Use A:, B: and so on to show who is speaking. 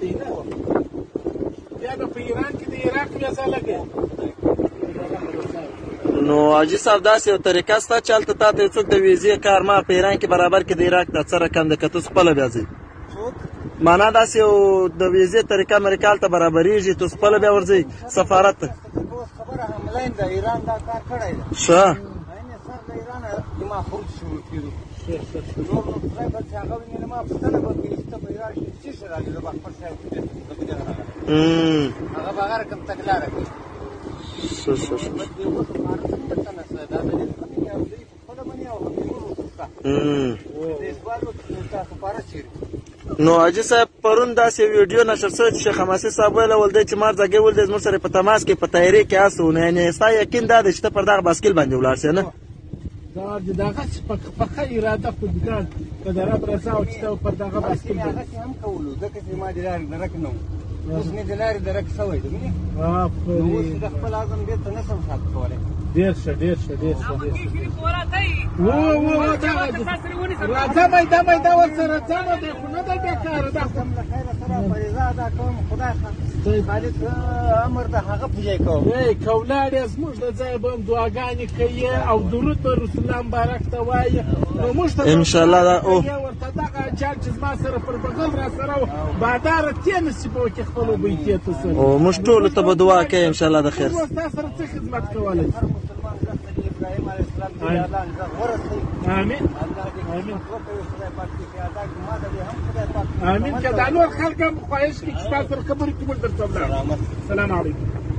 A: دی نه بیا به په ایران کې د عراق ویزه لګي.
B: نو حاجي صاحب داسې یو طریقه شته چې هلته تا ته یو څوک د ویزې کار ما په ایران کې برابر کړي د عراق دا څه رقم دی که ته خپله بیا ځئ معنا داسې یو د ویزې طریقه امریکا هلته برابرېږي ته خپله بیا ورځئ سفارت ته
C: خبره هملاین د ایران دا کار کړی دی
B: ښه
C: سر د ایران ما خروج شروع کېدو نور نو خدای به چې هغه ویني ما پوښتنه به کوي چې ته په ایران کې څه شی راځي زه به خپل شی هغه به هغه رقم تګلاره کوي
B: نو حاجي صاحب پرون داسې ویډیو نشر شوی چې شیخ حماسي صاحب ویلی ولدی چې مار ځګی ولدی زموږ سره په تماس کې په تیارې کې هست و نو یعنې ستا یقین دا دی چې ته پر دغه باسکل باندې ولاړ شې نه
A: دا د دغسې په ښه اراده خودګان په د رب رضا او چې ته پر دغه باسکل
C: هغسې هم کولو ځکه چې ما د لارې درک نه و اوس مې د لارې درک شوی دی وینې نو اوس د خپل عزم بېرته نه شم سات کولی
A: ډېر ښه ډېر ښه ډېر ښه راځمئ دمئ دا ورسره ځمه دی خو نه دی بېکاره دا
C: له خیره سره فریضه ادا کوم خدای خالق امر د هغه په ځای کوم
A: که ولاړې زموږ د ځایه به هم دعاګانې کوي او درود به رسول الله مبارک ته وایي نو موږ ته
B: انشاءالله
A: ورته دغه جال چې زما سره پر بغل را سره و باداره تې نصیبه وکړي خپلو بیتې ته سره
B: او موږ ټولو ته به دعا کوي انشاءالله د خیر
A: موږ ستا سره څه خدمت کولی شو
C: ابراهیم علیه السلام ته الله غږ ورسوي
A: آمین
C: الله دې
A: آمین
C: وکړي خدای پاک دې پیاده کړي ما ته دې هم خدای پاک
A: آمین که دا نور خلک هم خواهش کړي چې ستا سره خبرې کوي موږ درته ولاړو. سلام علیکم.